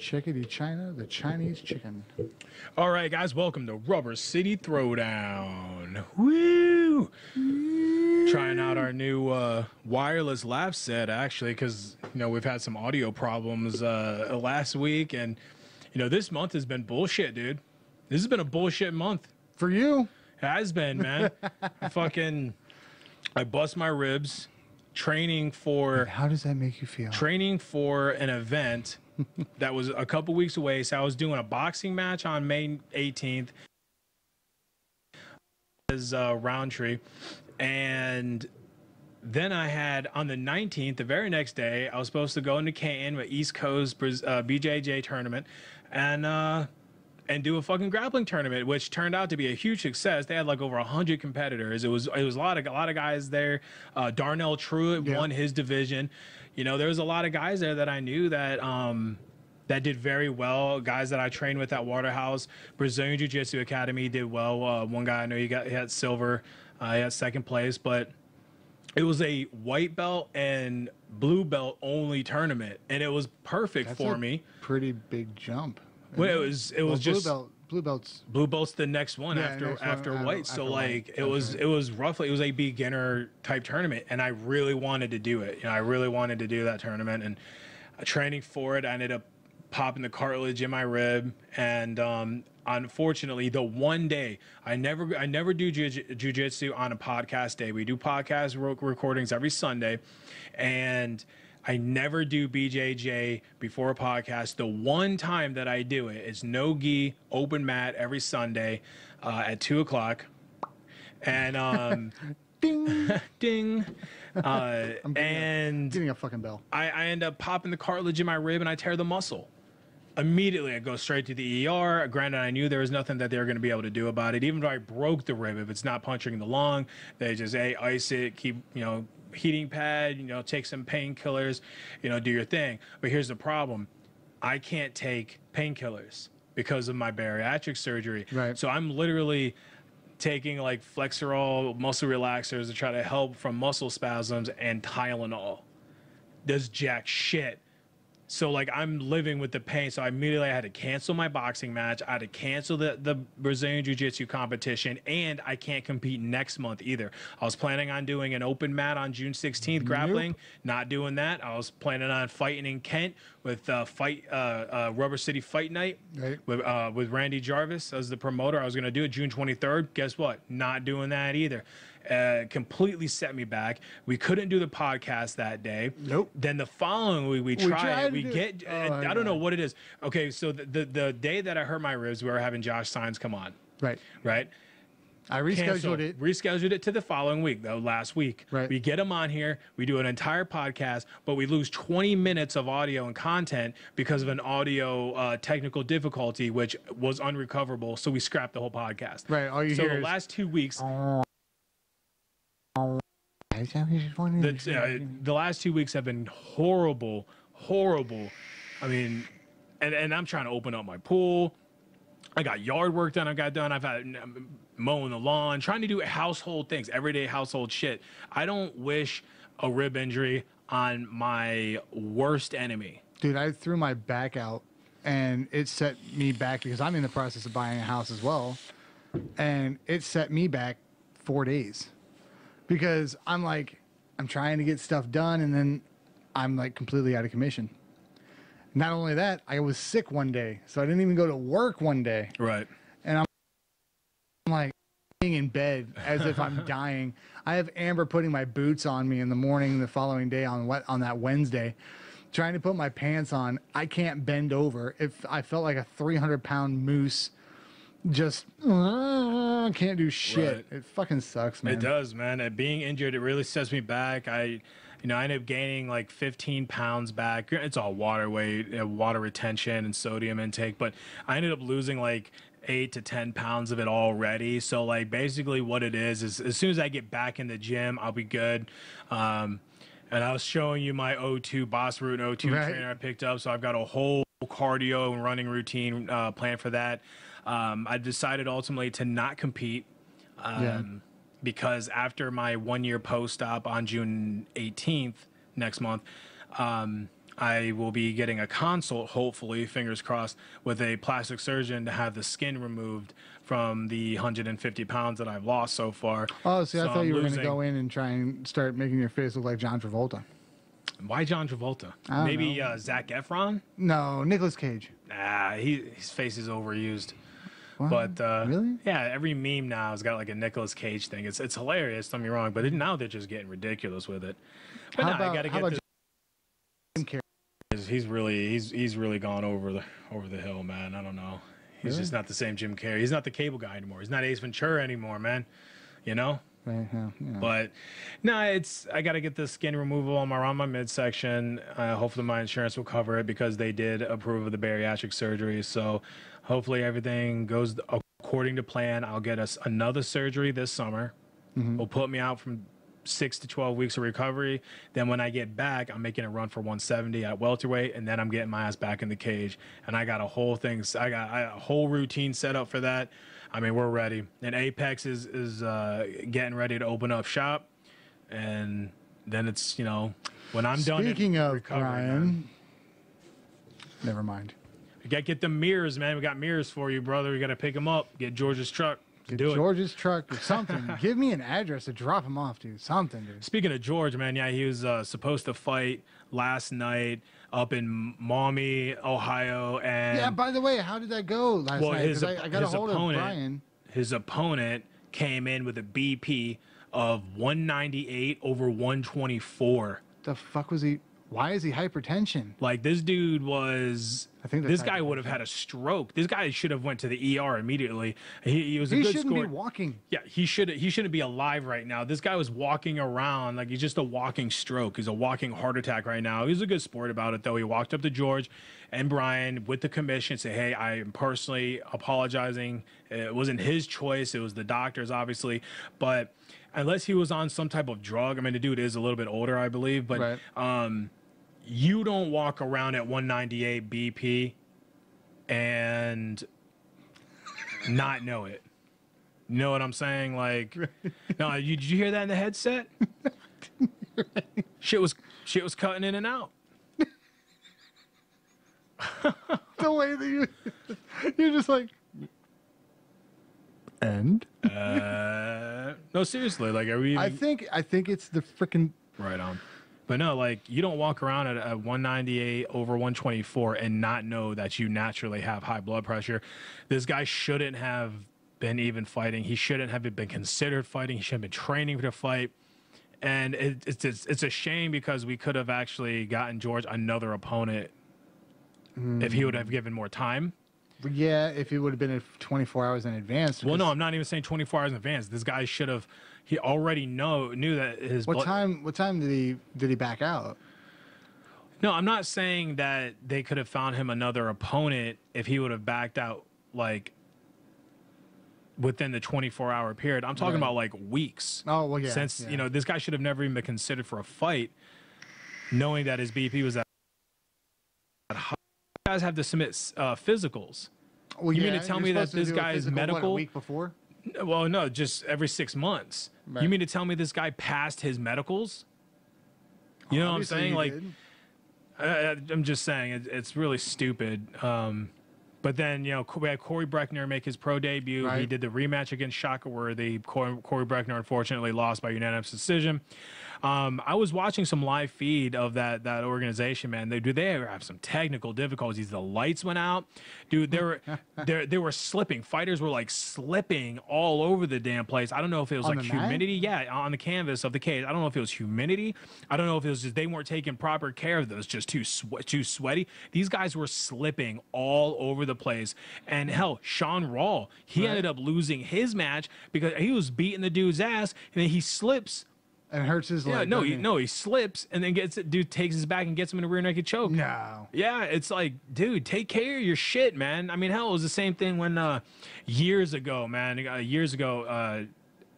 Chickadee China, the Chinese chicken. All right, guys, welcome to Rubber City Throwdown. Woo! Trying out our new wireless lav set, actually, because, you know, we've had some audio problems last week, and, you know, this month has been bullshit, dude. This has been a bullshit month. For you? It has been, man. I bust my ribs training for... How does that make you feel? Training for an event that was a couple weeks away. So I was doing a boxing match on May 18th as Roundtree, and then I had on the 19th, the very next day, I was supposed to go into Canton with East Coast BJJ tournament and do a fucking grappling tournament, which turned out to be a huge success. They had like over 100 competitors. It was a lot of guys there. Darnell Truitt won his division. You know, there was a lot of guys there that I knew that that did very well. Guys that I trained with at Waterhouse, Brazilian Jiu-Jitsu Academy did well. One guy I know he had silver. He had second place, but it was a white belt and blue belt only tournament, and it was perfect for me. Pretty big jump. Well, it was just blue belts. Blue belt's the next one after white. So like it was roughly, it was a beginner type tournament, and I really wanted to do it. You know, I really wanted to do that tournament, and training for it, I ended up popping the cartilage in my rib, and unfortunately, the one day I never do jiu-jitsu on a podcast day. We do podcast recordings every Sunday, and I never do BJJ before a podcast. The one time that I do it is no gi, open mat every Sunday at 2 o'clock. And Ding. ding. I'm getting a fucking bell. I end up popping the cartilage in my rib, and I tear the muscle. Immediately, I go straight to the ER. Granted, I knew there was nothing that they were going to be able to do about it. Even though I broke the rib, if it's not puncturing the lung, they just, ice it, keep, you know, heating pad, you know, take some painkillers, you know, do your thing. But here's the problem. I can't take painkillers because of my bariatric surgery. Right. So I'm literally taking like Flexerol, muscle relaxers to try to help from muscle spasms, and Tylenol. Does jack shit. So like I'm living with the pain. So I had to cancel my boxing match. I had to cancel the Brazilian Jiu-Jitsu competition, and I can't compete next month either. I was planning on doing an open mat on June 16th, grappling. Not doing that. I was planning on fighting in Kent with Rubber City Fight Night with Randy Jarvis as the promoter. I was going to do it June 23rd. Guess what? Not doing that either. Completely set me back. We couldn't do the podcast that day. Nope. Then the following week we tried. I don't know what it is. Okay, so the day that I hurt my ribs, we were having Josh Sines come on. Right. I rescheduled it to the following week, though, last week. Right. We get him on here. We do an entire podcast, but we lose 20 minutes of audio and content because of an audio technical difficulty, which was unrecoverable. So we scrapped the whole podcast. Right. All you so hear the is last 2 weeks. The last 2 weeks have been horrible. I mean, and I'm trying to open up my pool. I got yard work done. I've had mowing the lawn, trying to do household things, everyday household shit. I don't wish a rib injury on my worst enemy. Dude, I threw my back out, and it set me back because I'm in the process of buying a house as well, and it set me back 4 days because I'm trying to get stuff done, and then I'm like completely out of commission. Not only that, I was sick one day, so I didn't even go to work one day. Right. And I'm like being in bed as if I'm dying. I have Amber putting my boots on me in the morning the following day on that Wednesday, trying to put my pants on. I can't bend over. I felt like a 300-pound moose. Just can't do shit. Right. It fucking sucks, man. It does, man. Being injured, it really sets me back. I ended up gaining like 15 pounds back. It's all water weight, water retention, and sodium intake. But I ended up losing like 8 to 10 pounds of it already. So like basically what it is as soon as I get back in the gym, I'll be good. And I was showing you my O2 Boss Root O2 trainer I picked up. So I've got a whole cardio and running routine planned for that. I decided ultimately to not compete because after my 1 year post-op on June 18th next month, I will be getting a consult, hopefully, fingers crossed, with a plastic surgeon to have the skin removed from the 150 pounds that I've lost so far. Oh, see, I thought I'm you were going to losing- go in and try and start making your face look like John Travolta. Why John Travolta? I don't Maybe know. Zac Efron? No, Nicolas Cage. Nah, his face is overused. What? But Really? yeah, every meme now has got like a Nicolas Cage thing. It's hilarious. Don't get me wrong, but now they're just getting ridiculous with it. But How I gotta how get about this. Jim Carrey? He's really gone over the hill, man. I don't know. He's Really? just not the same Jim Carrey. He's not the cable guy anymore. He's not Ace Ventura anymore, man. You know. Right, yeah, yeah. But no, I got to get the skin removal around my midsection. Hopefully, my insurance will cover it because they did approve of the bariatric surgery. So, hopefully, everything goes according to plan. I'll get us another surgery this summer. Will put me out from 6 to 12 weeks of recovery. Then when I get back, I'm making a run for 170 at welterweight, and then I'm getting my ass back in the cage. And I got a whole whole routine set up for that. I mean, we're ready. And Apex is getting ready to open up shop, and then it's when I'm done. Speaking of recovering, Brian, man. never mind. We got to get the mirrors, man. We got mirrors for you, brother. We got to pick them up. Get George's truck. Get Do it. George's truck or something. Give me an address to drop him off, dude. Something, dude. Speaking of George, man, yeah, he was supposed to fight last night up in Maumee, Ohio, and Yeah, by the way, how did that go last night? 'Cause I got a hold of Brian. His opponent came in with a BP of 198 over 124. The fuck was he? Why is he hypertension? Like, this dude was. I think that's this guy would have had a stroke. This guy should have went to the ER immediately. He was a He good shouldn't scorer. be walking. Yeah, he shouldn't be alive right now. This guy was walking around like he's just a walking stroke. He's a walking heart attack right now. He's a good sport about it, though. He walked up to George and Brian with the commission, say, "Hey, I am personally apologizing. It wasn't his choice. It was the doctor's, obviously. But unless he was on some type of drug, I mean, the dude is a little bit older, I believe. But Right. You don't walk around at 198 BP and not know it. You know what I'm saying? Like, no, did you hear that in the headset? Shit was cutting in and out. The way that you're just like, and No, seriously. Like, are we? Even... I think it's the freaking Right on. But no, like, you don't walk around at 198 over 124 and not know that you naturally have high blood pressure. This guy shouldn't have been even fighting. He shouldn't have been considered fighting. He shouldn't have been training to fight. And it's a shame because we could have actually gotten George another opponent if he would have given more time. Yeah, if it would have been 24 hours in advance. Well, no, I'm not even saying 24 hours in advance. This guy should have. He already knew that his. What time did he back out? No, I'm not saying that they could have found him another opponent if he would have backed out like within the 24-hour period. I'm talking about like weeks. Oh, well, yeah. Since yeah. this guy should have never even been considered for a fight, knowing that his BP was at high. You guys have to submit physicals. Well, You yeah, mean to tell you're me that supposed to this do a guy is physical, what, medical? a week before? Well, no, just every 6 months. Right. You mean to tell me this guy passed his medicals? You know Obviously what I'm saying? he Like, did. I'm just saying it's really stupid. But then we had Corey Breckner make his pro debut. He Right. did the rematch against Shaka Worthy. Corey Breckner unfortunately lost by unanimous decision. I was watching some live feed of that organization, man. They have some technical difficulties. The lights went out, dude. They were slipping. Fighters were like slipping all over the damn place. I don't know if it was On like the mat? humidity. Yeah, on the canvas of the cage. I don't know if it was humidity. I don't know if it was just they weren't taking proper care of those. Just too sweaty. These guys were slipping all over the place. And hell, Sean Rawl, he Right. ended up losing his match because he was beating the dude's ass, and then he slips. And hurts his leg. Yeah, doesn't he? he slips and then dude takes his back and gets him in a rear naked choke. No. Yeah, it's like, dude, take care of your shit, man. I mean, hell, it was the same thing when years ago,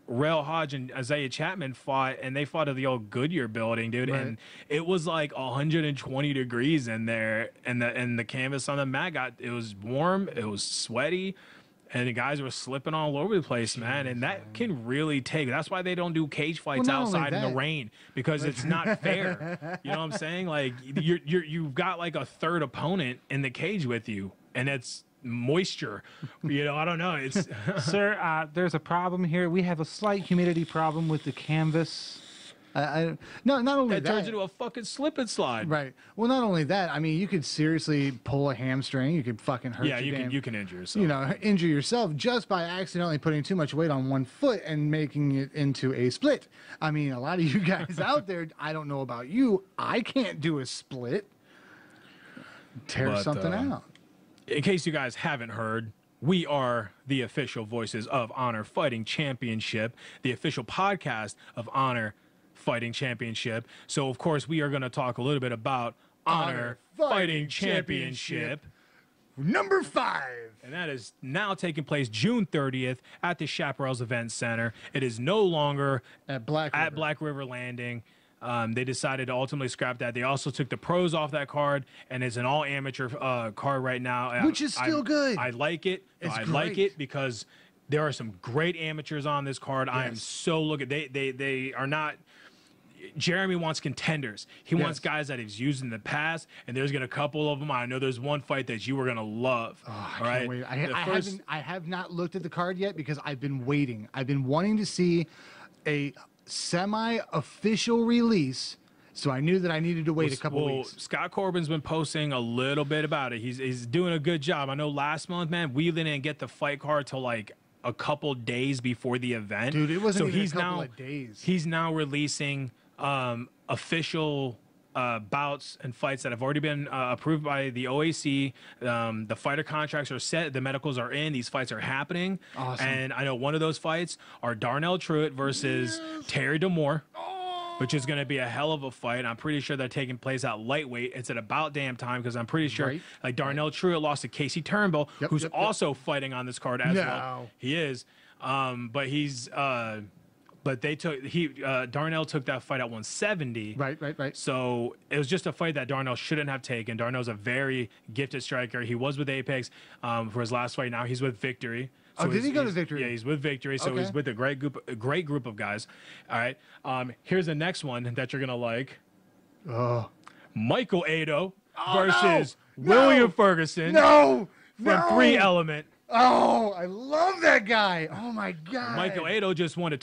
Rail Hodge and Isaiah Chapman fought, and they fought at the old Goodyear building, dude. Right. And it was like 120 degrees in there, and the canvas on the mat it was warm, it was sweaty. and the guys were slipping all over the place, man. And that can really take. That's why they don't do cage fights outside in the rain, because it's not fair. You know what I'm saying? Like you've got like a third opponent in the cage with you, and it's moisture. You know, I don't know. It's Sir, there's a problem here. We have a slight humidity problem with the canvas. No, not only that turns into a fucking slip and slide. Right. Well, not only that. I mean, you could seriously pull a hamstring. You could fucking hurt. Yeah, you can injure yourself. You know, injure yourself just by accidentally putting too much weight on one foot and making it into a split. I mean, a lot of you guys out there, I don't know about you, I can't do a split. Tear something out. In case you guys haven't heard, we are the official voices of Honor Fighting Championship, the official podcast of Honor Fighting Championship. So, of course, we are going to talk a little bit about Honor Fighting Championship number 5. And that is now taking place June 30th at the Chapparells Event Center. It is no longer at Black River Landing. They decided to ultimately scrap that. They also took the pros off that card, and it's an all-amateur card right now. Which is still good. I like it. I like it because there are some great amateurs on this card. Yes. I am so looking. They are not. Jeremy wants contenders. He wants guys that he's used in the past, and there's a couple of them. I know there's one fight that you were gonna love. Oh, I can't wait. I have not looked at the card yet because I've been waiting. I've been wanting to see a semi-official release, so I knew that I needed to wait a couple weeks. Scott Corbin's been posting a little bit about it. He's doing a good job. I know last month, man, we didn't get the fight card till like a couple days before the event. Dude, it wasn't even a couple of days. He's now releasing official bouts and fights that have already been approved by the OAC. The fighter contracts are set. The medicals are in. These fights are happening. Awesome. And I know one of those fights are Darnell Truitt versus Terry Demore, which is going to be a hell of a fight. I'm pretty sure they're taking place at lightweight. It's at about damn time because I'm pretty sure like Darnell Truitt lost to Casey Turnbull, who's also fighting on this card as well. He is. But he's but they took Darnell took that fight at 170. Right. So it was just a fight that Darnell shouldn't have taken. Darnell's a very gifted striker. He was with Apex for his last fight. Now he's with Victory. So did he go to Victory? Yeah, he's with Victory. So he's with a great group of guys. All right. Here's the next one that you're gonna like. Michael Ado versus William Ferguson. From 3 Element. Oh, I love that guy. Oh my God. Michael Ado just won his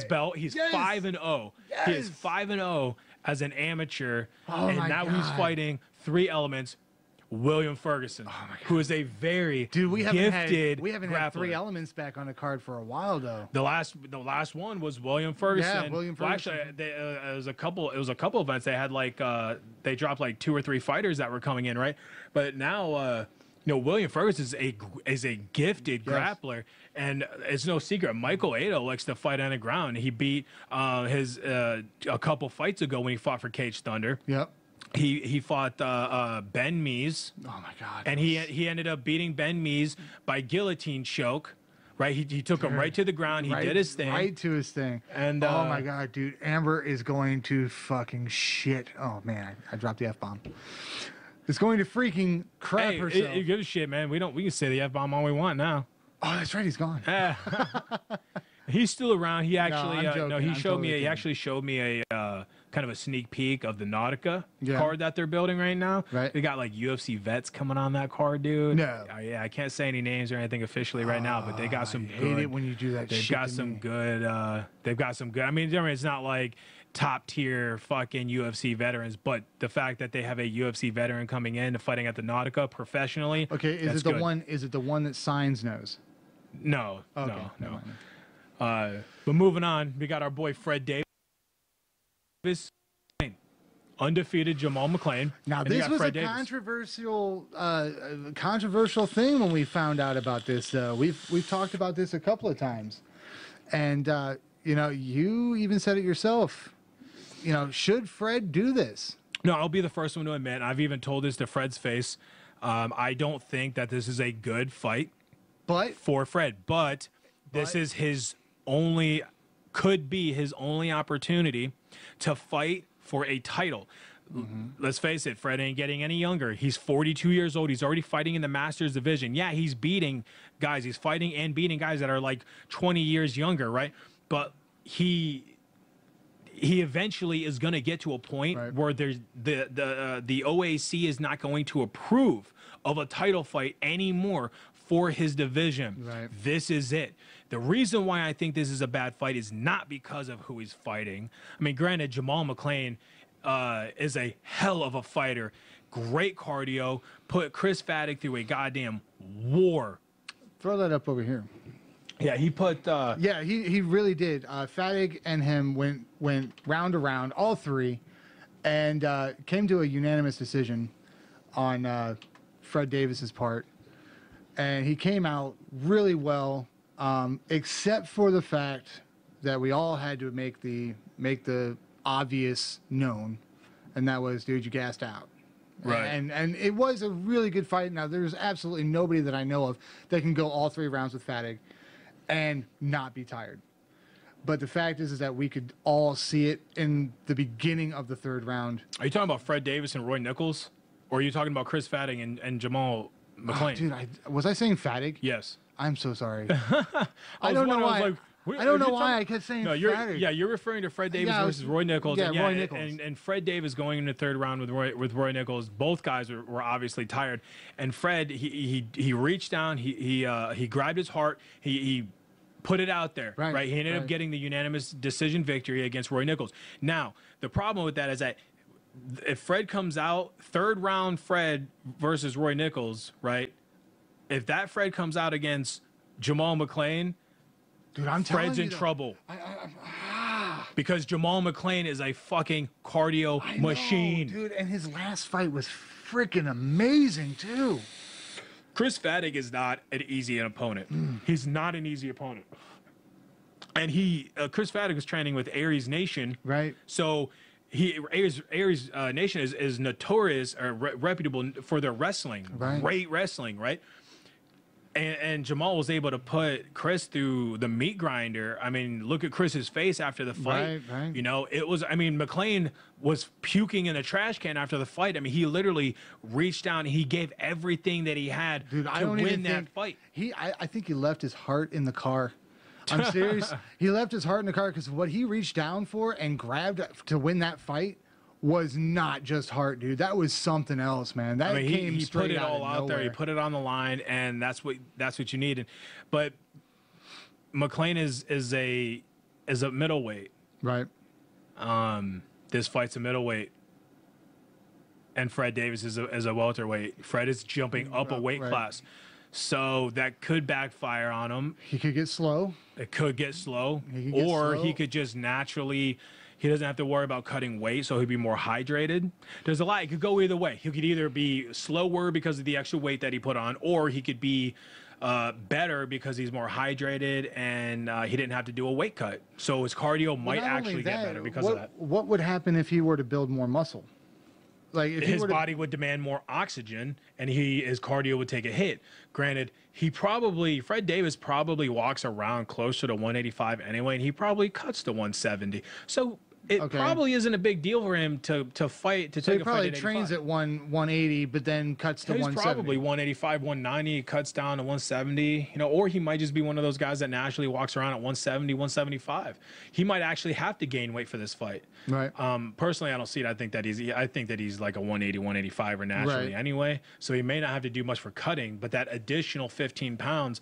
belt. He's 5-0. He is 5-0 as an amateur, and now he's fighting 3 Elements. William Ferguson, who is a very gifted we haven't had 3 Elements back on the card for a while though. The last one was William Ferguson. Yeah, William Ferguson. Well, actually, it was a couple events. They had like they dropped like 2 or 3 fighters that were coming in, right? But now. William Ferguson is a gifted grappler, and it's no secret. Michael Ado likes to fight on the ground. He beat his a couple fights ago when he fought for Cage Thunder. Yep. He fought Ben Mees. Oh my God. And he ended up beating Ben Mees by guillotine choke. Right, he took him right to the ground. He did his thing. Right to his thing. And oh my God, dude, Amber is going to fucking shit. Oh man, I dropped the F-bomb. It's going to freaking crap herself. It gives a shit, man. We can say the F-bomb all we want now. Oh, that's right. He's gone. He's still around. He actually he totally showed me a kind of a sneak peek of the Nautica card that they're building right now. Right. They got like UFC vets coming on that card, dude. No. Yeah, I can't say any names or anything officially right now, but they got some I good. hate it when you do that. They've got some good. They've got some good. I mean, it's not like top tier fucking UFC veterans, but the fact that they have a UFC veteran coming in fighting at the Nautica professionally. Okay, is it the one that Signs knows? No, okay, no. But moving on, we got our boy Fred Davis, undefeated Jamal McClain. Now this was a controversial thing when we found out about this. We've talked about this a couple of times, and you even said it yourself. Should Fred do this? No, I'll be the first one to admit. I've even told this to Fred's face. I don't think that this is a good fight for Fred, but this is could be his only opportunity to fight for a title. let's face it, Fred ain't getting any younger. He's 42 years old. He's already fighting in the Masters division. Yeah, he's beating guys. He's fighting and beating guys that are like 20 years younger, right? But he eventually is going to get to a point where there's the OAC is not going to approve of a title fight anymore for his division. Right. This is it. The reason why I think this is a bad fight is not because of who he's fighting. I mean, granted, Jamal McClain is a hell of a fighter. Great cardio. Put Chris Faddick through a goddamn war. Throw that up over here. Yeah, he put... yeah, he really did. Faddick and him went round to round, all three, and came to a unanimous decision on Fred Davis's part. And he came out really well, except for the fact that we all had to make the obvious known, and that was, dude, you gassed out. Right. And it was a really good fight. Now, there's absolutely nobody that I know of that can go all 3 rounds with Faddick and not be tired. But the fact is that we could all see it in the beginning of the 3rd round. Are you talking about Fred Davis and Roy Nichols? Or are you talking about Chris Faddick and Jamal McClain? Oh, dude, was I saying Faddick? Yes. I'm so sorry. I don't know why. I don't know why I kept saying Faddick. Yeah, you're referring to Fred Davis versus Roy Nichols. Yeah, and Roy Nichols. And Fred Davis going into the 3rd round with Roy Nichols. Both guys were obviously tired. And Fred, he reached down, he grabbed his heart, he put it out there, right? He ended up getting the unanimous decision victory against Roy Nichols. Now, the problem with that is that if Fred comes out, 3rd round Fred versus Roy Nichols, right? If that Fred comes out against Jamal McClain, dude, Fred's in trouble. Because Jamal McClain is a fucking cardio machine. Dude, and his last fight was freaking amazing, too. Chris Faddick is not an easy opponent. He's not an easy opponent. And Chris Faddick was training with Aries Nation. Right. So Aries Nation is notorious or reputable for their wrestling. Right. Great wrestling, right? And Jamal was able to put Chris through the meat grinder. I mean, look at Chris's face after the fight. Right. You know, it was, I mean, McClain was puking in a trash can after the fight. I mean, he literally reached down and he gave everything that he had to win that fight. I think he left his heart in the car. I'm serious. He left his heart in the car because what he reached down for and grabbed to win that fight was not just heart, dude. That was something else, man. That came he straight put it all out nowhere. there. He put it on the line, and that's what you needed. But McClain is a middleweight. Right. This fight's a middleweight, and Fred Davis is a welterweight. Fred is jumping up a weight class, so that could backfire on him. He could get slow. It could get slow, or he could just naturally. He doesn't have to worry about cutting weight, so he'd be more hydrated. There's a lot. It could go either way. He could either be slower because of the extra weight that he put on, or he could be better because he's more hydrated and he didn't have to do a weight cut. So his cardio might actually get better because of that. What would happen if he were to build more muscle? Like if his body would demand more oxygen, and his cardio would take a hit. Granted, Fred Davis probably walks around closer to 185 anyway, and he probably cuts to 170. So it probably isn't a big deal for him to fight to take a fight. He probably trains at 180, but then cuts to 170. He's probably 185, 190, cuts down to 170. You know, or he might just be one of those guys that naturally walks around at 170, 175. He might actually have to gain weight for this fight. Right. Personally, I don't see it. I think that he's like a 180, 185 naturally anyway. So he may not have to do much for cutting, but that additional 15 pounds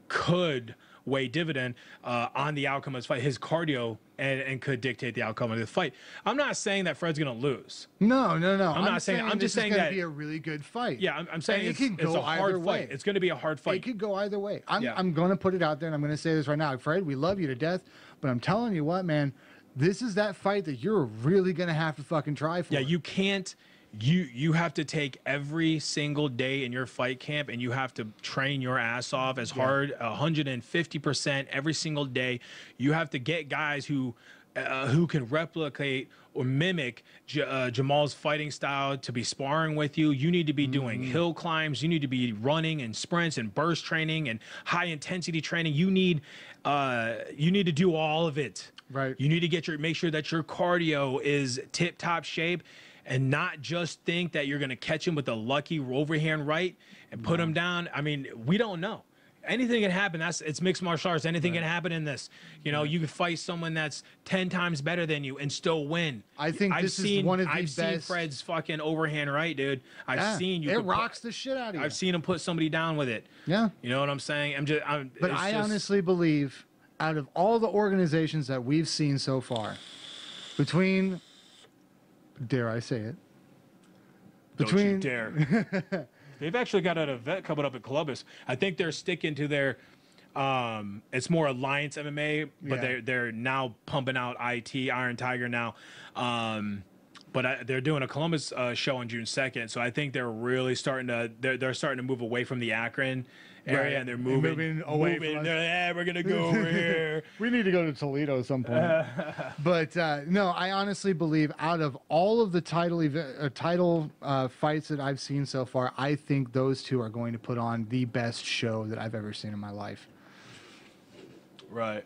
could weigh dividend on the outcome of this fight. His cardio and could dictate the outcome of the fight. I'm not saying that Fred's going to lose. No. I'm not saying. I'm just saying that it's going to be a really good fight. Yeah, I'm saying it could go a hard fight. It's going to be a hard fight. It could go either way. I'm going to put it out there, and I'm going to say this right now. Fred, we love you to death, but I'm telling you what, man, this is that fight that you're really going to have to fucking try for. Yeah, you can't. You have to take every single day in your fight camp, and you have to train your ass off as hard, 150% every single day. You have to get guys who can replicate or mimic Jamal's fighting style to be sparring with you. You need to be doing hill climbs. You need to be running and sprints and burst training and high intensity training. You need to do all of it. Right. You need to make sure that your cardio is tip top shape. and not just think that you're going to catch him with a lucky overhand right and put him down. I mean, we don't know. Anything can happen. It's mixed martial arts. Anything can happen in this. You know, you could fight someone that's 10 times better than you and still win. I think this is one of the best. I've seen Fred's fucking overhand right, dude. I've seen you. It rocks the shit out of you. I've seen him put somebody down with it. Yeah. You know what I'm saying? But I honestly believe, out of all the organizations that we've seen so far, between, dare I say it, between don't you dare. They've actually got an event coming up at Columbus. I think they're sticking to their it's more Alliance MMA, but they're now pumping out IT Iron Tiger now. But they're doing a Columbus show on June 2nd, so I think they're really starting to they're starting to move away from the Akron area, and they're moving away from us. They're we're gonna go over here. We need to go to Toledo at some point. But no, I honestly believe out of all of the title fights that I've seen so far, I think those two are going to put on the best show that I've ever seen in my life. Right.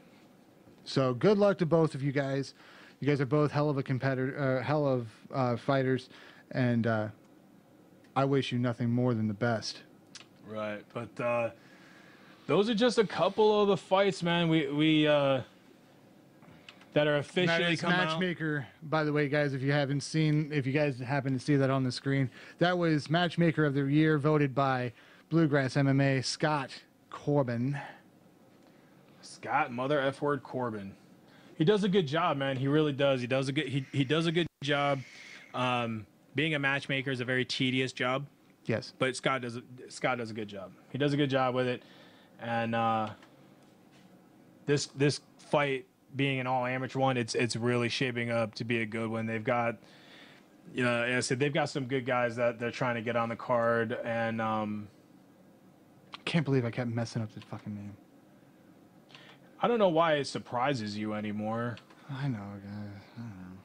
So good luck to both of you guys. You guys are both hell of a competitor, hell of fighters, and I wish you nothing more than the best. Right, but those are just a couple of the fights, man. We that are officially come out. Matchmaker, by the way, guys. If you guys happen to see that on the screen, that was Matchmaker of the Year, voted by Bluegrass MMA, Scott Corbin. Scott Mother F Word Corbin. He does a good job, man. He really does. He does a good job. Being a matchmaker is a very tedious job. Yes, but Scott does a good job. He does a good job with it, and this fight being an all amateur one, it's really shaping up to be a good one. They've got, like I said, they've got some good guys that they're trying to get on the card, and can't believe I kept messing up the fucking name. I don't know why it surprises you anymore. I know, guys. I don't know.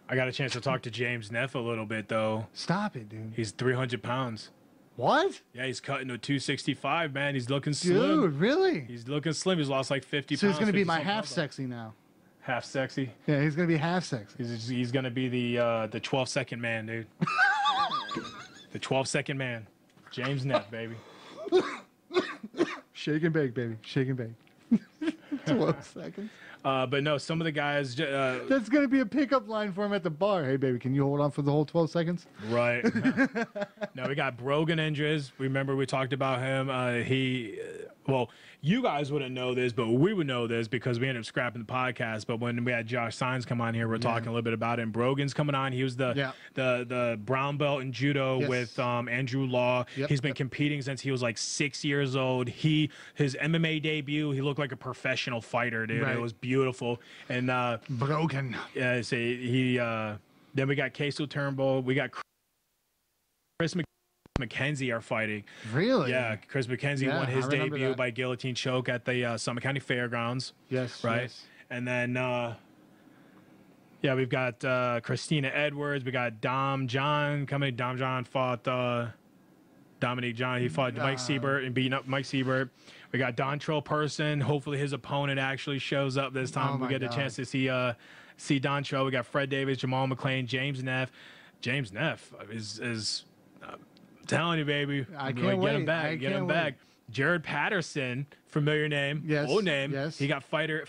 I got a chance to talk to James Neff a little bit, though. Stop it, dude. He's 300 pounds. What? Yeah, he's cutting to 265, man. He's looking slim. Dude, really? He's looking slim. He's lost like 50 pounds. So he's going to be my half sexy now. Half sexy? Yeah, he's going to be half sexy. He's going to be the 12-second man, dude. The 12-second man. James Neff, baby. Shake and bake, baby. Shake and bake. 12 seconds. But no, some of the guys... That's going to be a pickup line for him at the bar. Hey, baby, can you hold on for the whole 12 seconds? Right. No, we got Brogan Indres. Remember we talked about him. Well, you guys wouldn't know this, but we would know this because we ended up scrapping the podcast. But when we had Josh Sines come on here, we're talking a little bit about it. And Brogan's coming on. He was the brown belt in judo with Andrew Law. Yep. He's been competing since he was like 6 years old. His MMA debut, he looked like a professional fighter, dude. Right. It was beautiful. And Brogan. Yeah, so then we got Queso Turnbull. We got Chris McKenzie are fighting. Really? Yeah, Chris McKenzie won his debut by guillotine choke at the Summit County Fairgrounds. Yes. Right? Yes. And then, we've got Christina Edwards. We got Dom John coming. Dom John fought Dominic John. He fought Mike Siebert and beating up Mike Siebert. We got Dontrell Person. Hopefully his opponent actually shows up this time. We get a chance to see Dontrell. We got Fred Davis, Jamal McClain, James Neff. James Neff is I'm telling you, baby. I can't wait. Get him back. Get him back. Jared Patterson, familiar name, old name. Yes. He got fighter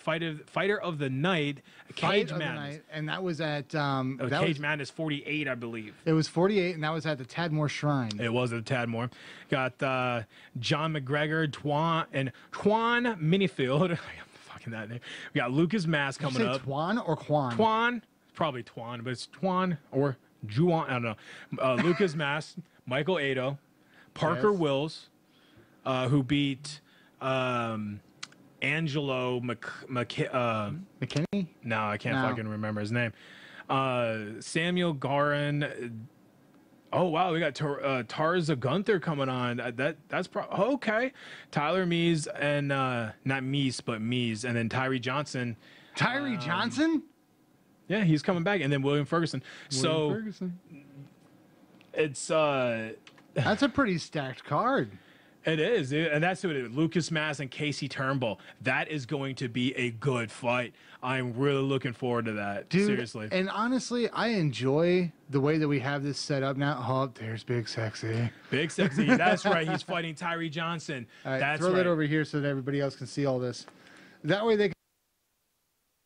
of the night, Cage Madness, and that was at Cage Madness 48, I believe. It was 48, and that was at the Tadmore Shrine. It was at the Tadmore. Got John McGregor, Twan Minifield. Fucking that name. We got Lucas Mass coming up. Twan or Quan? Twan, probably Twan, but it's Twan or Juwan. I don't know. Lucas Mass, Michael Ado, Parker Wills. Who beat Angelo McKinney? No, I can't fucking remember his name. Samuel Garin. Oh wow, we got Tarza Gunther coming on. That's okay. Tyler Mees and not Meese but Mees, and then Tyree Johnson. Tyree Johnson? Yeah, he's coming back, and then William Ferguson. Ferguson. It's that's a pretty stacked card. It is, and that's what it is. Lucas Mass and Casey Turnbull. That is going to be a good fight. I'm really looking forward to that. Dude, Seriously. And honestly, I enjoy the way that we have this set up now. Oh, there's Big Sexy. Big Sexy. That's right. He's fighting Tyree Johnson. All right, That's throw right. that over here so that everybody else can see all this. That way they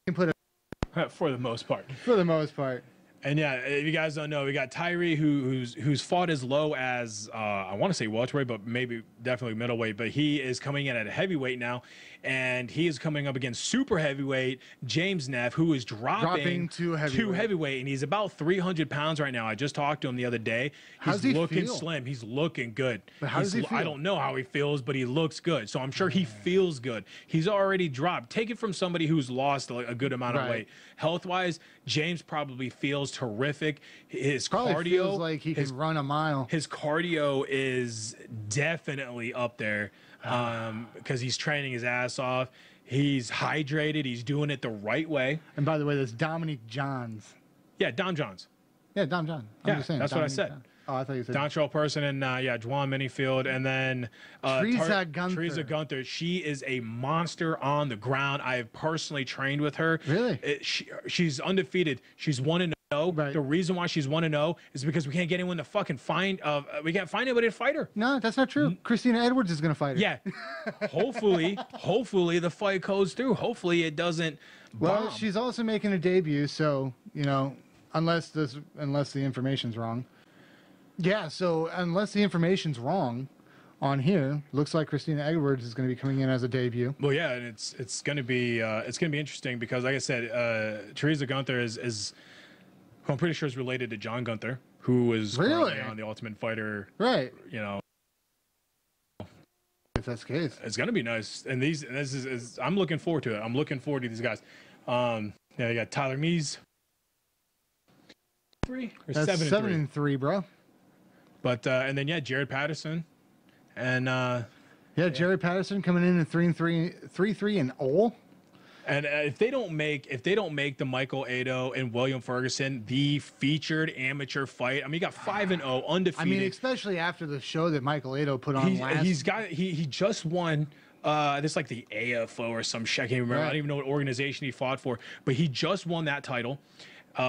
can put it For the most part. for the most part. And yeah, if you guys don't know, we got Tyree who's fought as low as I want to say welterweight, but maybe definitely middleweight. But he is coming in at a heavyweight now, and he is coming up against super heavyweight James Neff, who is dropping to heavyweight. and he's about 300 pounds right now. I just talked to him the other day. How's He's he looking feel? slim. He's looking good. But how does he feel? I don't know how he feels, but he looks good. So I'm sure he feels good. He's already dropped. Take it from somebody who's lost a good amount of Right. weight. Health-wise, James probably feels terrific. His Probably cardio, feels like he can run a mile. his cardio is definitely up there because he's training his ass off. He's hydrated. He's doing it the right way. And by the way, there's Dominic Johns. Yeah, Dom Johns. Yeah, Dom John. I'm Yeah, just saying. that's what I Dominic said. John. Oh, I thought you said. Dontrell Person and Juwan Minifield, and then Teresa Gunther. Teresa Gunther. She is a monster on the ground. I have personally trained with her. Really? She's undefeated. She's 1-0. Right. The reason why she's 1-0 is because we can't get anyone to fucking find. We can't find anybody to fight her. No, that's not true. Christina Edwards is going to fight her. Yeah. hopefully the fight goes through. Hopefully it doesn't. Well, bomb. she's also making a debut, so unless the information's wrong. Yeah, so unless the information's wrong on here, looks like Christina Edwards is going to be coming in as a debut. Well, yeah, and it's going to be interesting because, like I said, Teresa Gunther is who I'm pretty sure is related to John Gunther, who is Really? currently on the Ultimate Fighter. Right. If that's the case. It's going to be nice, and this is I'm looking forward to it. I'm looking forward to these guys. You got Tyler Mees. 3 or That's 7-3. 7-3, bro. But and then Jared Patterson, and Jerry Patterson coming in at 3-3 and all. and if they don't make the Michael Ado and William Ferguson the featured amateur fight, I mean, he got 5-0 undefeated. I mean, especially after the show that Michael Ado put on last. He just won. This like the AFO or some shit. I can't remember. Right. I don't even know what organization he fought for, but he just won that title.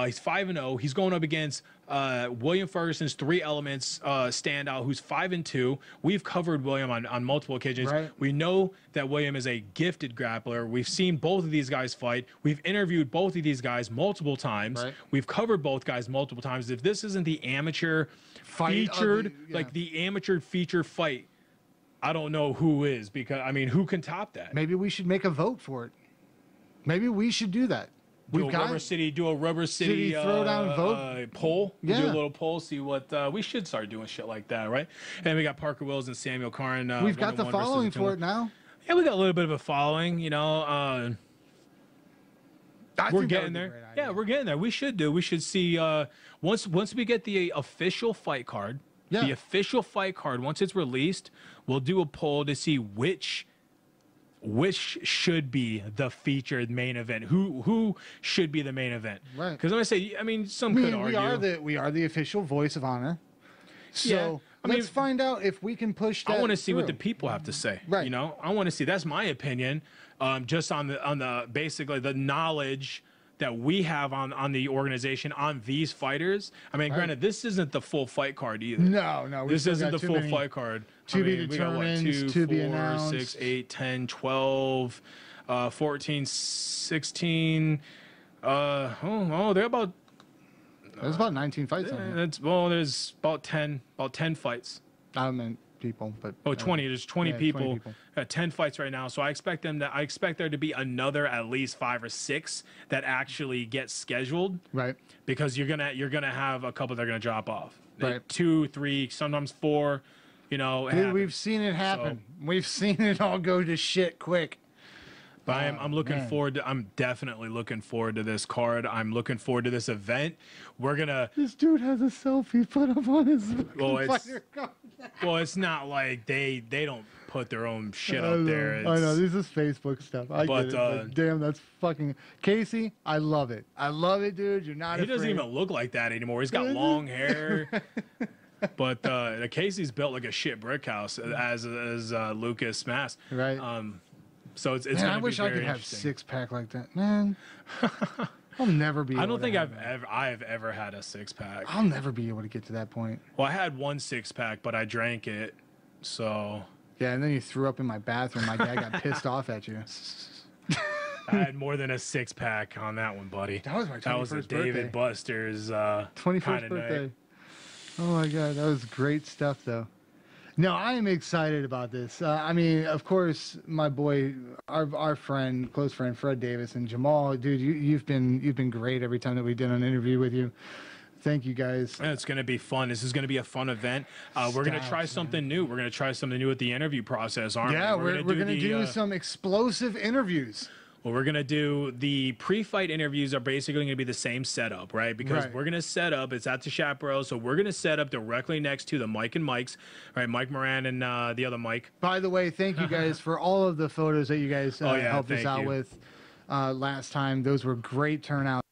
He's 5-0. He's going up against William Ferguson's Three Elements standout, who's 5-2. We've covered William on multiple occasions. Right. We know that William is a gifted grappler. We've seen both of these guys fight. We've interviewed both of these guys multiple times. Right. We've covered both guys multiple times. If this isn't the amateur Fight of featured, the- like the amateur feature fight, I don't know who is, because I mean, who can top that? Maybe we should make a vote for it. Maybe we should do that. Do a Rubber City City Throwdown vote? Poll. Yeah. Do a little poll, see what we should start doing shit like that, right? And we got Parker Wills and Samuel Karn. We've got the 1-1 versus following the for 2-1. it now. Yeah, we got a little bit of a following, I we're think that would getting be a there. great idea. Yeah, we're getting there. We should see once we get the official fight card. Yeah. The official fight card, once it's released, we'll do a poll to see which should be the featured main event. Who should be the main event? Right. Because I'm gonna say, I mean, some I could mean, argue. we are the official voice of honor. So Yeah, I mean, let's find out if we can push that. I want to see what the through. people have to say. Right. I want to see. That's my opinion. Just on the basically the knowledge that we have on the organization on these fighters. I mean, granted, this isn't the full fight card either. No, we This still isn't got the too full many fight card. to be we got, what, determined, 2, to be 4, announced. 6, 8, 10, 12, 14, 16. They're about. There's about 19 fights on here. There's about 10 fights. I meant people, but 20. There's 20 yeah, people. 20 people. 10 fights right now. So I expect there to be another at least 5 or 6 that actually get scheduled. Right. Because you're gonna have a couple that are gonna drop off. Right. 2, 3, sometimes 4. It Dude, happens. we've seen it happen. We've seen it all go to shit quick. But I'm looking man. forward to. I'm definitely looking forward to this card. I'm looking forward to this event. We're gonna. This dude has a selfie put up on his Well, it's- fighter card. Well, it's not like they don't put their own shit up there. I know, It's- this is Facebook stuff. I But, get it. But damn, that's fucking Casey. I love it. I love it, dude. You're not. He doesn't afraid. even look like that anymore. He's got long hair. But the Casey's built like a shit brick house, as Lucas Mass. Right. So it's Man, gonna I be wish I very could have interesting. 6-pack like that, man. I'll never be. I able don't to think have that. I've ever had a 6-pack. I'll never be able to get to that point. Well, I had one 6-pack, but I drank it. So Yeah, and then you threw up in my bathroom. My dad got pissed off at you. I had more than a 6-pack on that one, buddy. That was my 21st That was a David birthday. Buster's 21st kinda birthday. night. Oh my god, that was great stuff, though. No, I am excited about this. I mean, of course, my boy, our friend, close friend, Fred Davis and Jamal, dude, you've been great every time that we did an interview with you. Thank you guys. Yeah, it's going to be fun. This is going to be a fun event. We're going to try something new. We're going to try something new with the interview process, aren't Yeah, we? we're gonna do some explosive interviews. Well, we're going to do the pre-fight interviews are basically going to be the same setup, right? Because Right. we're going to set up, it's at the Chapparells, so we're going to set up directly next to the Mike and Mike's, right? Mike Moran and the other Mike. By the way, thank you guys for all of the photos that you guys Oh, yeah, helped us thank out you. with last time. Those were great turnouts.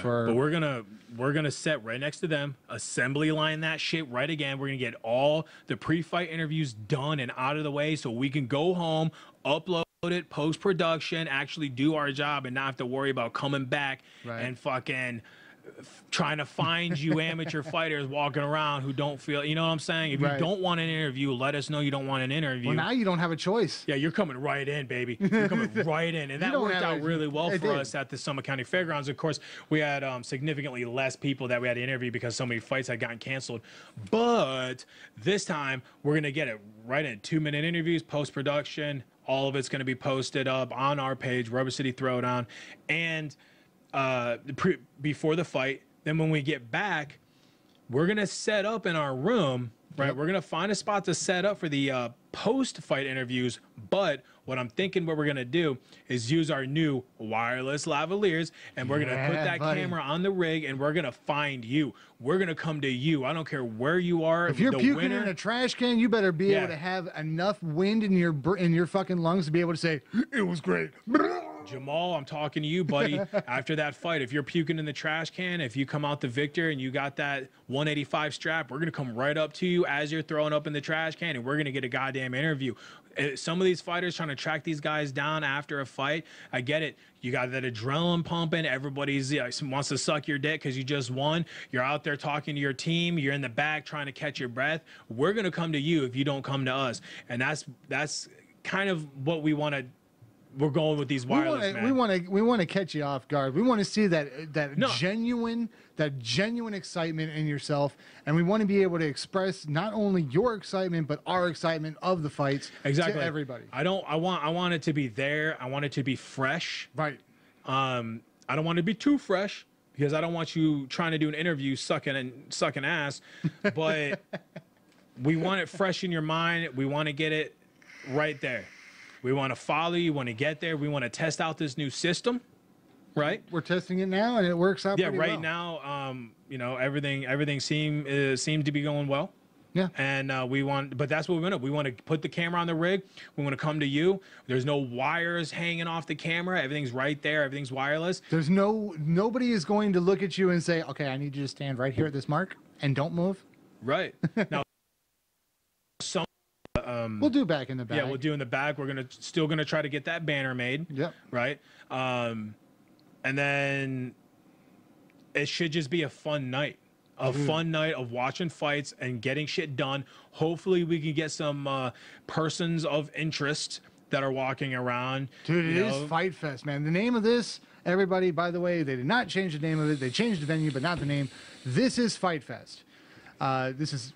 But we're gonna set right next to them, assembly line that shit right again. We're gonna get all the pre-fight interviews done and out of the way so we can go home, upload it, post-production, actually do our job and not have to worry about coming back Right. and fucking trying to find you amateur fighters walking around who don't feel, you know what I'm saying? If you Right. don't want an interview, let us know you don't want an interview. Well, now you don't have a choice. Yeah, you're coming right in, baby. You're coming right in. And that don't worked have out a- really well it for did. us at the Summit County Fairgrounds. Of course, we had significantly less people that we had to interview because so many fights had gotten canceled. But this time, we're going to get it right in. 2-minute interviews, post-production. All of it's going to be posted up on our page, Rubber City Throwdown. And before the fight, then when we get back, we're going to set up in our room, right? Yep. We're going to find a spot to set up for the post-fight interviews. But what I'm thinking what we're going to do is use our new wireless lavaliers, and we're going to put Yeah, that buddy. camera on the rig, and we're going to find you. We're going to come to you. I don't care where you are. If you're the puking winner, in a trash can, you better be Yeah. able to have enough wind in your fucking lungs to be able to say it was great. Jamal, I'm talking to you, buddy. After that fight, if you're puking in the trash can, if you come out the victor and you got that 185 strap, we're going to come right up to you as you're throwing up in the trash can, and we're going to get a goddamn interview. Some of these fighters trying to track these guys down after a fight, I get it. You got that adrenaline pumping. Everybody's wants to suck your dick because you just won. You're out there talking to your team. You're in the back trying to catch your breath. We're going to come to you if you don't come to us. And that's kind of what we want to. We're going with these wireless, man. We want to catch you off guard. We want to see that No. genuine excitement in yourself, and we want to be able to express not only your excitement but our excitement of the fights Exactly. to everybody. I want it to be there. I want it to be fresh. Right. I don't want it to be too fresh because I don't want you trying to do an interview sucking ass. But we want it fresh in your mind. We want to get it right there. We want to follow you. Want to get there. We want to test out this new system, right? We're testing it now, and it works out. Yeah. pretty Right well. now, everything seemed to be going well. Yeah. And but that's what we want to. We want to put the camera on the rig. We want to come to you. There's no wires hanging off the camera. Everything's right there. Everything's wireless. There's nobody is going to look at you and say, "Okay, I need you to stand right here at this mark and don't move." Right. Now, We'll do back in the back. yeah, we'll do in the back. We're still gonna try to get that banner made. Yep. Right. And then it should just be a fun night. A fun night of watching fights and getting shit done. Hopefully, we can get some persons of interest that are walking around. Dude, it you is know. Fight Fest, man. The name of this, everybody, by the way, they did not change the name of it. They changed the venue, but not the name. This is Fight Fest. This is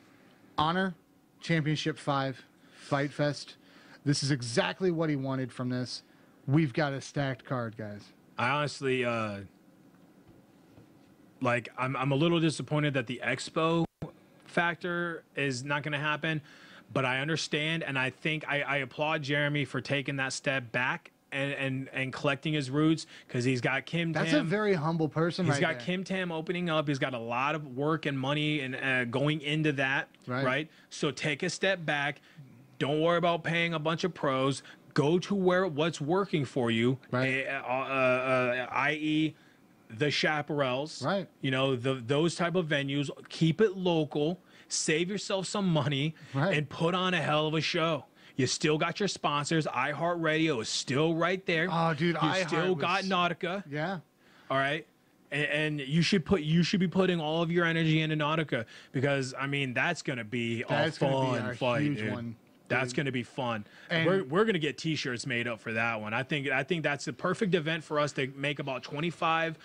Honor Championship 5 Fight Fest. This is exactly what he wanted from this. We've got a stacked card, guys. I honestly, I'm a little disappointed that the expo factor is not going to happen, but I understand, and I think I applaud Jeremy for taking that step back and collecting his roots because he's got Kim That's Tam. a very humble person. He's right got there. Kim Tam opening up. He's got a lot of work and money and going into that, Right. So take a step back. Don't worry about paying a bunch of pros. Go to what's working for you, Right. i.e., the Chapparells, Right. You know, those type of venues. Keep it local. Save yourself some money, Right. and put on a hell of a show. You still got your sponsors. iHeartRadio is still right there. Oh, dude, you still got Nautica. Yeah. All right. And you should be putting all of your energy into Nautica, because I mean that's gonna be a fun fight, huge dude. one. That's gonna be fun. And We're gonna get T-shirts made up for that one. I think that's the perfect event for us to make about 25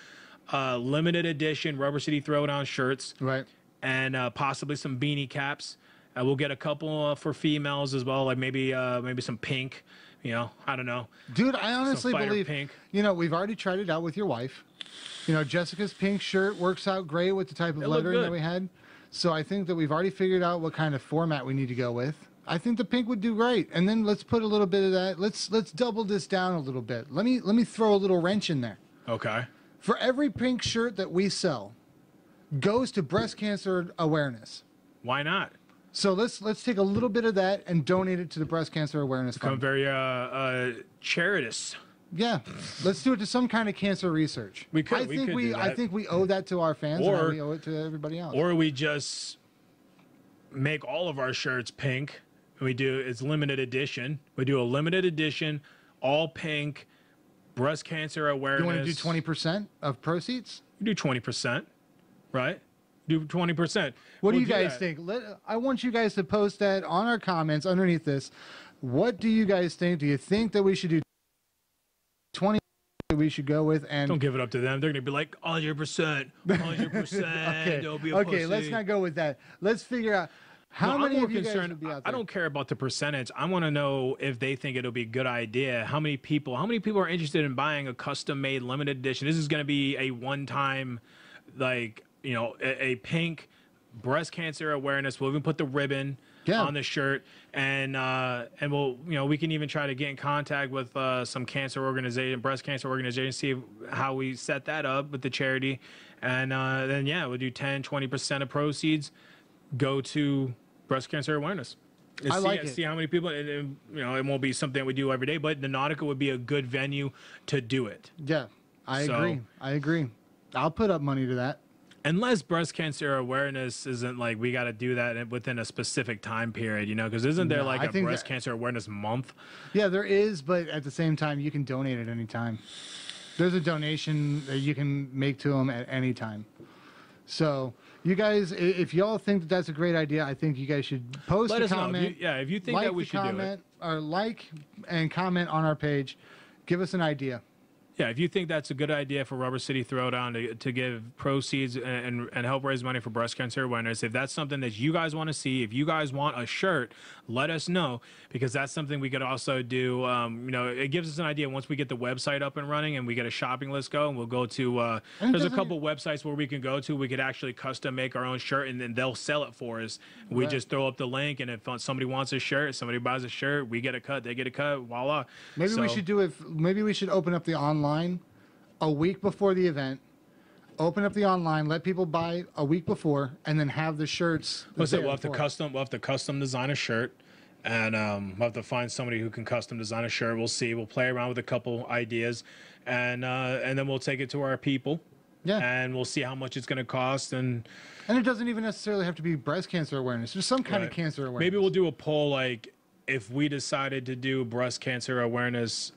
limited edition Rubber City Throwdown shirts, Right. and possibly some beanie caps. We'll get a couple for females as well, like maybe some pink. You know, I don't know. Dude, I honestly fighter believe, pink. you know, we've already tried it out with your wife. You know, Jessica's pink shirt works out great with the type of It looked lettering that good. we had. So I think that we've already figured out what kind of format we need to go with. I think the pink would do great. And then let's put a little bit of that. Let's double this down a little bit. Let me throw a little wrench in there. Okay. For every pink shirt that we sell goes to breast cancer awareness. Why not? So let's take a little bit of that and donate it to the breast cancer awareness Become fund. very charitous. Yeah, let's do it to some kind of cancer research. We could- I we think could do I that. think we owe that to our fans, Or- and we owe it to everybody else. Or we just make all of our shirts pink. And it's limited edition. We do a limited edition, all pink, breast cancer awareness. you want to do 20% of proceeds? You do 20%, right? Do 20%. What do We'll you guys that. think? I want you guys to post that on our comments underneath this. What do you guys think? Do you think that we should do 20? We should go with and Don't give it up to them. They're gonna be like 100%, 100%. okay, Don't be a okay. pussy. Let's not go with that. Let's figure out how No, many I'm more of you guys concerned. would be out I there. don't care about the percentage. I want to know if they think it'll be a good idea. How many people are interested in buying a custom-made limited edition? This is going to be a one-time, like, you know, a pink breast cancer awareness. We'll even put the ribbon on the shirt, and we'll, you know, we can even try to get in contact with some breast cancer organization, see how we set that up with the charity, and then we'll do 10-20% of proceeds go to breast cancer awareness. I like it. See how many people, and, you know, it won't be something we do every day, but the Nautica would be a good venue to do it. Yeah, I agree. I'll put up money to that. Unless breast cancer awareness isn't like we got to do that within a specific time period, you know, because isn't there like I a think breast that- cancer awareness month? Yeah, there is, but at the same time, you can donate at any time. There's a donation that you can make to them at any time. So, you guys, if y'all think that that's a great idea, I think you guys should post Let a us know. comment. If you think like that we the should do it. comment, or like and comment on our page. Give us an idea. Yeah, if you think that's a good idea for Rubber City Throwdown to give proceeds and help raise money for breast cancer awareness, if that's something that you guys want to see, if you guys want a shirt, let us know, because that's something we could also do. You know, it gives us an idea once we get the website up and running and we get a shopping list going. We'll go to there's a couple websites where we can go to. We could actually custom make our own shirt, and then they'll sell it for us. We just throw up the link, and if somebody wants a shirt, somebody buys a shirt, we get a cut, they get a cut, voila. Maybe we should do it. Maybe we should open up the online a week before the event. Open up the online, let people buy a week before, and then have the shirts. We'll have to custom design a shirt, and we'll have to find somebody who can custom design a shirt. We'll see. We'll play around with a couple ideas, and then we'll take it to our people. Yeah. And we'll see how much it's going to cost, and it doesn't even necessarily have to be breast cancer awareness. There's some kind of cancer awareness. maybe we'll do a poll, like if we decided to do breast cancer awareness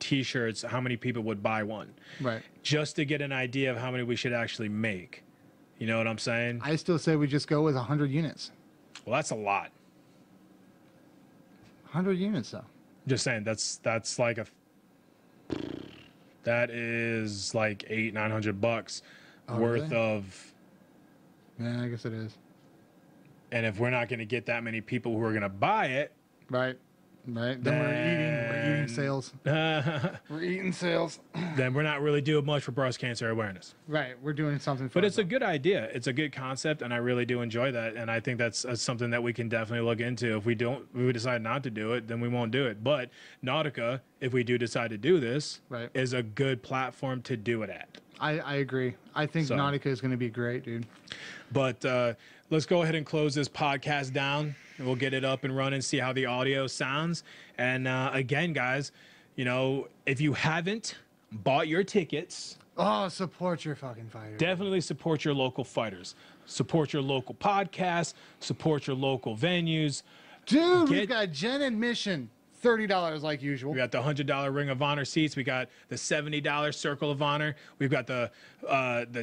T-shirts, how many people would buy one? Right. Just to get an idea of how many we should actually make. You know what I'm saying? I still say we just go with 100 units. Well, that's a lot. 100 units, though. Just saying, that's like that is like $800-900 worth really? of. Yeah, I guess it is. And if we're not going to get that many people who are going to buy it, Right. Right. Then we're eating sales. We're eating sales. then we're not really doing much for breast cancer awareness. Right. We're doing something for But it's a ourselves. good idea. It's a good concept, and I really do enjoy that. And I think that's something that we can definitely look into. If we decide not to do it, then we won't do it. But Nautica, if we do decide to do this, Right. is a good platform to do it at. I agree. I think So- Nautica is going to be great, dude. But let's go ahead and close this podcast down, and we'll get it up and running, see how the audio sounds. And again, guys, you know, if you haven't bought your tickets Oh, support your fucking fighters. Definitely support your local fighters. Support your local podcasts. Support your local venues. Dude, we've got Gen admission, $30 like usual. We got the $100 Ring of Honor seats. We got the $70 Circle of Honor. We've got the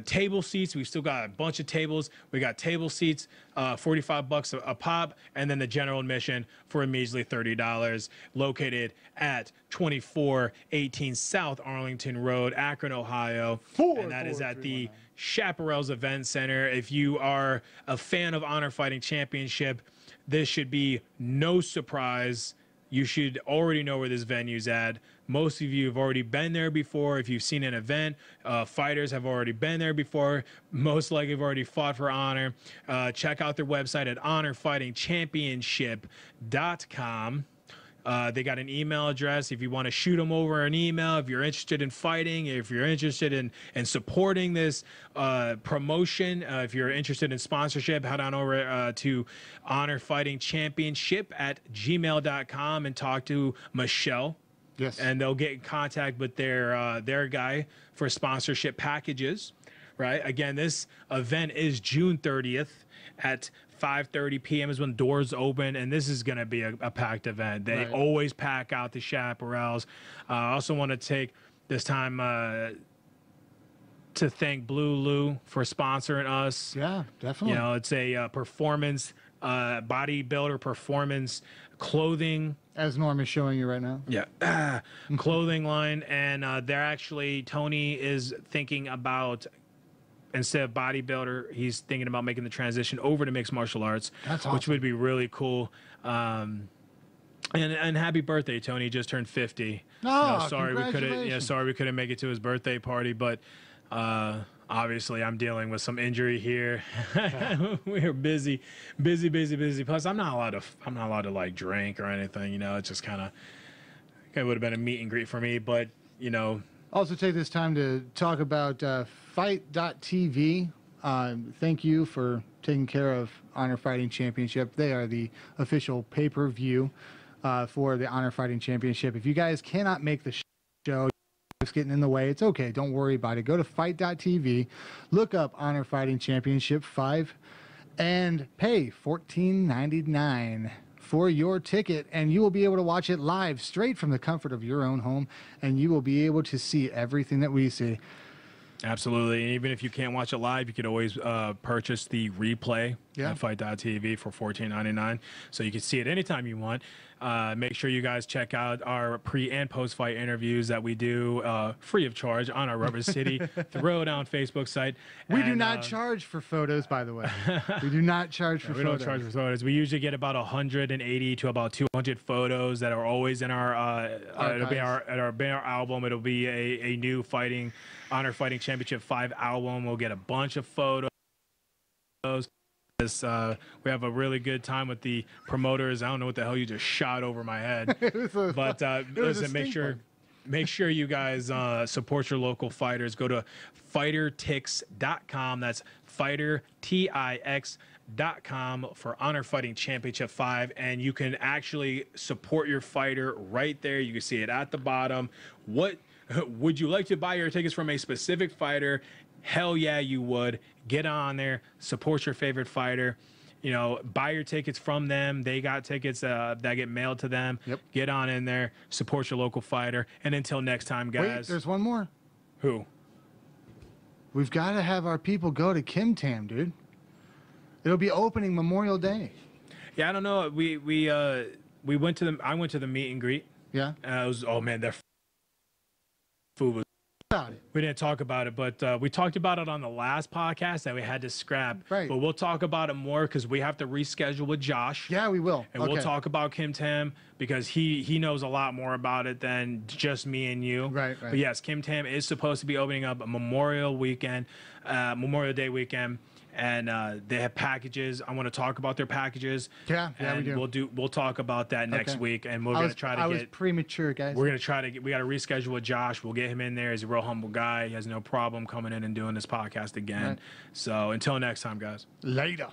table seats. We've still got a bunch of tables. We got table seats, $45 a pop, and then the general admission for a measly $30. Located at 2418 South Arlington Road, Akron, Ohio, and that is at the Chapparells Event Center. If you are a fan of Honor Fighting Championship, this should be no surprise. You should already know where this venue's at. Most of you have already been there before. If you've seen an event, fighters have already been there before. Most likely have already fought for honor. Check out their website at honorfightingchampionship.com. They got an email address if you want to shoot them over an email. If you're interested in fighting, if you're interested in supporting this promotion, if you're interested in sponsorship, head on over to honorfightingchampionship@gmail.com and talk to Michelle. Yes. And they'll get in contact with their guy for sponsorship packages. Right. Again, this event is June 30th at 5:30 p.m. is when doors open, and this is going to be a packed event. They always pack out the Chapparells. I also want to take this time to thank Blue Lou for sponsoring us. Yeah, definitely. You know, it's a performance, bodybuilder performance clothing. As Norm is showing you right now. Yeah. Clothing line. And they're actually, Tony is thinking about, instead of bodybuilder, he's thinking about making the transition over to mixed martial arts. That's awesome. Which would be really cool. And happy birthday, Tony. He just turned 50. Oh, sorry we couldn't. congratulations. Sorry we couldn't make it to his birthday party, but obviously I'm dealing with some injury here. We're busy. Plus, I'm not allowed to like drink or anything. You know, it's just kind of. It would have been a meet and greet for me, but you know. Also take this time to talk about Fight.tv. Thank you for taking care of Honor Fighting Championship. They are the official pay-per-view for the Honor Fighting Championship. If you guys cannot make the show, it's getting in the way, it's okay. Don't worry about it. Go to Fight.tv, look up Honor Fighting Championship 5, and pay $14.99 for your ticket, and you will be able to watch it live straight from the comfort of your own home, and you will be able to see everything that we see. Absolutely. And even if you can't watch it live, you could always purchase the replay at Fight.tv for $14.99. So you can see it anytime you want. Make sure you guys check out our pre and post fight interviews that we do free of charge on our Rubber City Throwdown Facebook site. We do not charge for photos, by the way. We do not charge for we photos. don't charge for photos. We usually get about 180 to about 200 photos that are always in our it'll be our album. It'll be a new Honor Fighting Championship 5 album. We'll get a bunch of photos. We have a really good time with the promoters. I don't know what the hell you just shot over my head. But listen, make sure you guys support your local fighters. Go to fightertix.com. That's fightertix.com for Honor Fighting Championship 5, and you can actually support your fighter right there. You can see it at the bottom. What would you like to buy your tickets from a specific fighter? Hell yeah, you would. Get on there, support your favorite fighter. You know, buy your tickets from them. They got tickets that get mailed to them. Yep. Get on in there, support your local fighter. And until next time, guys. Wait, there's one more. Who? We've got to have our people go to Kim Tam, dude. It'll be opening Memorial Day. Yeah, I don't know. We went to I went to the meet and greet. Yeah. It was, oh man, their food was. We didn't talk about it, but we talked about it on the last podcast that we had to scrap. Right. But we'll talk about it more because we have to reschedule with Josh. Yeah, we will. And we'll talk about Kim Tam because he knows a lot more about it than just me and you. Right. But yes, Kim Tam is supposed to be opening up a Memorial Day weekend. And they have packages. I want to talk about their packages. Yeah, and we do. We'll talk about that next week, and we're gonna try to I was premature, guys. We're gonna try to we got to reschedule with Josh. We'll get him in there. He's a real humble guy. He has no problem coming in and doing this podcast again. Right. So until next time, guys. Later.